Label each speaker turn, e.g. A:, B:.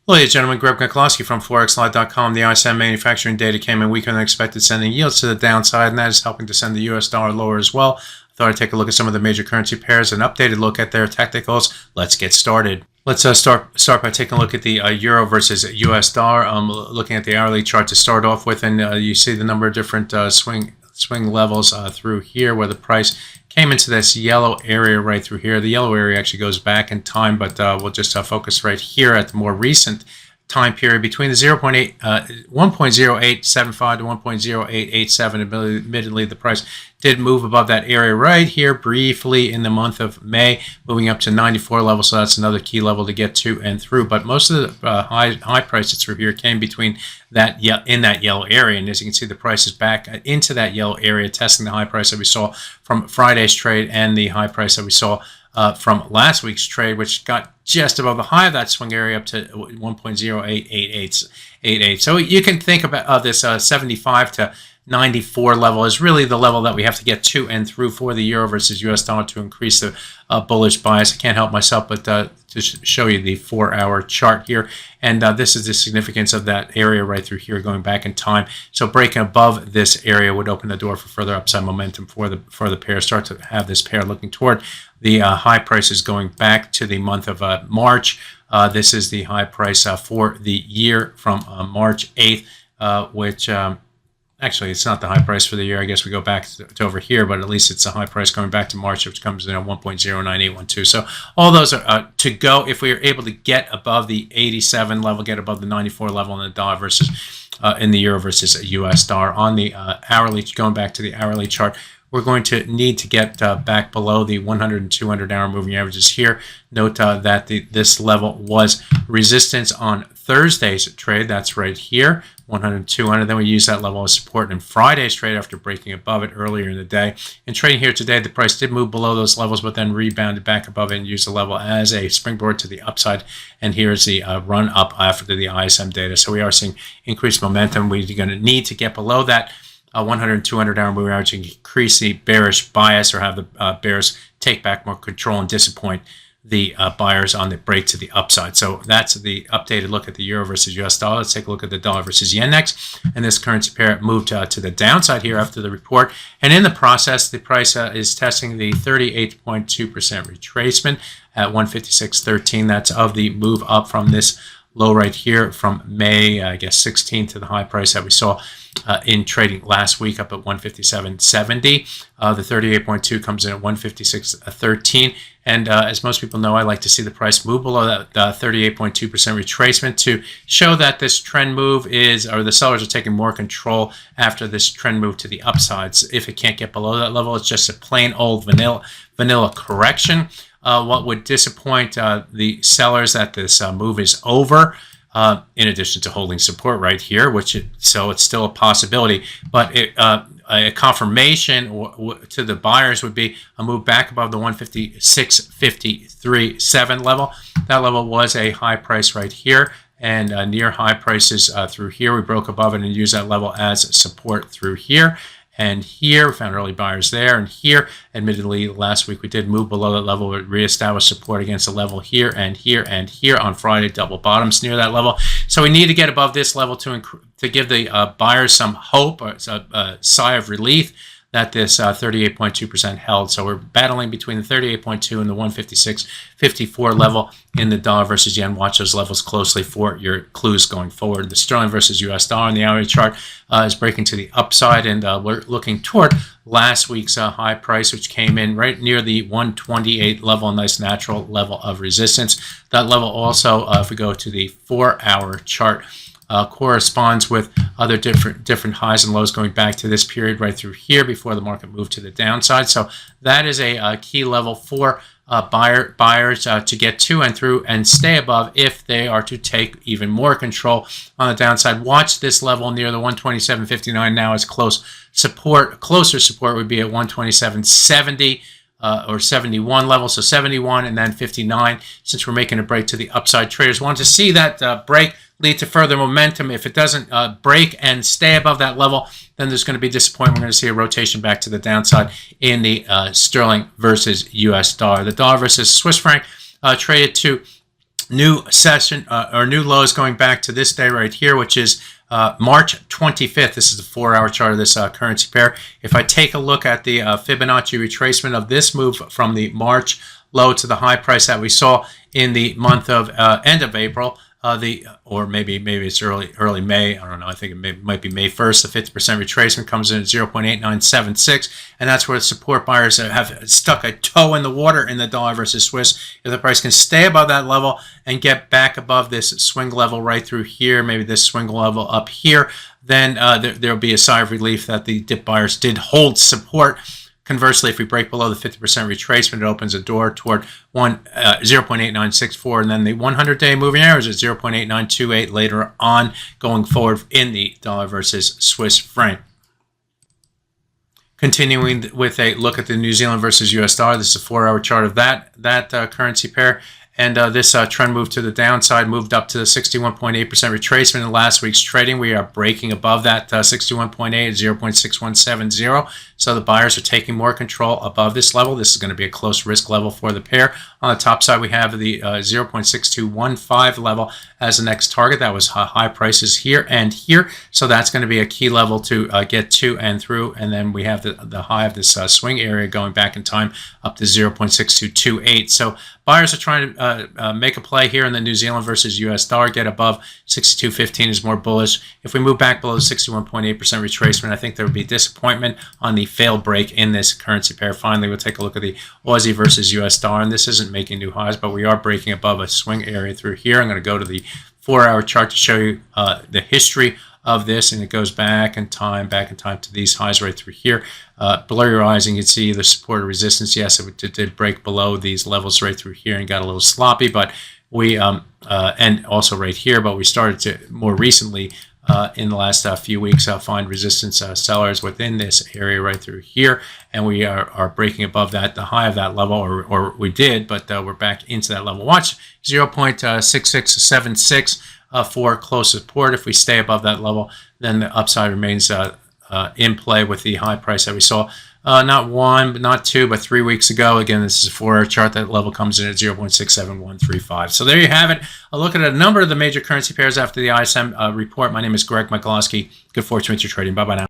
A: Ladies and gentlemen, Greg Mikulowski from ForexLive.com. The ISM manufacturing data came in weaker than expected, sending yields to the downside, and that is helping to send the US dollar lower as well. I thought I'd take a look at some of the major currency pairs, an updated look at their technicals. Let's get started. Let's start by taking a look at the euro versus US dollar. Looking at the hourly chart to start off with, and you see the number of different swing levels through here where the price came into this yellow area right through here. The yellow area actually goes back in time, but we'll just focus right here at the more recent time period between the 1.0875 to 1.0887. Admittedly, the price did move above that area right here briefly in the month of May, moving up to 94 level, so that's another key level to get to and through. But most of the high prices through here came between that in that yellow area, and as you can see, the price is back into that yellow area, testing the high price that we saw from Friday's trade and the high price that we saw from last week's trade, which got just above the high of that swing area up to 1.0888. So you can think about this 75 to 94 level is really the level that we have to get to and through for the euro versus US dollar to increase the bullish bias. I can't help myself but to show you the 4-hour chart here, and this is the significance of that area right through here going back in time. So breaking above this area would open the door for further upside momentum for the pair. Start to have this pair looking toward the high prices going back to the month of March. This is the high price for the year from March 8th, which actually, it's not the high price for the year. I guess we go back to over here, but at least it's a high price going back to March, which comes in at 1.09812. So all those are to go. If we are able to get above the 87 level, get above the 94 level in the dollar versus in the euro versus US dollar on the hourly, going back to the hourly chart, we're going to need to get back below the 100 and 200 hour moving averages here. Note that this level was resistance on Thursday's trade. That's right here, 100 and 200. Then we use that level as support in Friday's trade after breaking above it earlier in the day. And trading here today, the price did move below those levels, but then rebounded back above it and used the level as a springboard to the upside. And here's the run up after the ISM data. So we are seeing increased momentum. We're going to need to get below that 100 and 200 hour moving average and increase the bearish bias, or have the bears take back more control and disappoint the buyers on the break to the upside. So that's the updated look at the euro versus US dollar. Let's take a look at the dollar versus yen next. And this currency pair moved to the downside here after the report. And in the process, the price is testing the 38.2% retracement at 156.13. That's of the move up from this low right here from May, I guess 16 to the high price that we saw in trading last week up at 157.70. The 38.2 comes in at 156.13. And as most people know, I like to see the price move below that 38.2% retracement to show that this trend move is, or the sellers are taking more control after this trend move to the upsides. If it can't get below that level, it's just a plain old vanilla correction. What would disappoint the sellers that this move is over, in addition to holding support right here, so it's still a possibility, but a confirmation to the buyers would be a move back above the 156.53.7 level. That level was a high price right here, and near high prices through here. We broke above it and used that level as support through here. And here, we found early buyers there. And here, admittedly, last week we did move below that level. We reestablished support against the level here and here and here on Friday, double bottoms near that level. So we need to get above this level to give the buyers some hope, or a sigh of relief that this 38.2% held. So we're battling between the 38.2 and the 156.54 level in the dollar versus yen. Watch those levels closely for your clues going forward. The sterling versus US dollar on the hourly chart is breaking to the upside, and we're looking toward last week's high price, which came in right near the 128 level, a nice natural level of resistance. That level also, if we go to the 4-hour chart, corresponds with other different highs and lows going back to this period right through here before the market moved to the downside. So that is a key level for buyers to get to and through and stay above if they are to take even more control on the downside. Watch this level near the 127.59 now as closer support would be at 127.70. Or 71 level, so 71 and then 59. Since we're making a break to the upside, traders want to see that break lead to further momentum. If it doesn't break and stay above that level, then there's going to be disappointment. We're going to see a rotation back to the downside in the sterling versus US dollar. The dollar versus Swiss franc traded to new session or new lows going back to this day right here, which is March 25th. This is the 4-hour chart of this currency pair. If I take a look at the Fibonacci retracement of this move from the March low to the high price that we saw in the month of end of April, or maybe it's early May. I don't know. I think it might be May 1st. The 50% retracement comes in at 0.8976, and that's where the support buyers have stuck a toe in the water in the dollar versus Swiss. If the price can stay above that level and get back above this swing level right through here, maybe this swing level up here, then there'll be a sigh of relief that the dip buyers did hold support. Conversely, if we break below the 50% retracement, it opens a door toward 0.8964, and then the 100-day moving average is 0.8928 later on going forward in the dollar versus Swiss franc. Continuing with a look at the New Zealand versus US dollar, this is a 4-hour chart of that currency pair. And this trend move to the downside, moved up to the 61.8% retracement in last week's trading. We are breaking above that 61.8 at 0.6170. So the buyers are taking more control above this level. This is going to be a close risk level for the pair. On the top side, we have the 0.6215 level as the next target. That was high prices here and here. So that's going to be a key level to get to and through. And then we have the high of this swing area going back in time up to 0.6228. So buyers are trying to make a play here in the New Zealand versus US dollar, get above 62.15 is more bullish. If we move back below the 61.8% retracement, I think there would be disappointment on the failed break in this currency pair. Finally, we'll take a look at the Aussie versus US dollar, and this isn't making new highs, but we are breaking above a swing area through here. I'm going to go to the 4-hour chart to show you the history of this, and it goes back in time to these highs right through here. Blur your eyes and you can see the support or resistance. Yes, it did break below these levels right through here and got a little sloppy, but we and also right here, but we started to more recently in the last few weeks find resistance sellers within this area right through here, and we are breaking above that, the high of that level, or we did, but we're back into that level. Watch 0.6676 for close support. If we stay above that level, then the upside remains in play with the high price that we saw not 1, but not 2, but 3 weeks ago. Again, this is a 4-hour chart. That level comes in at 0.67135. So there you have it. A look at a number of the major currency pairs after the ISM report. My name is Greg Mikulowski. Good fortune with your trading. Bye-bye now.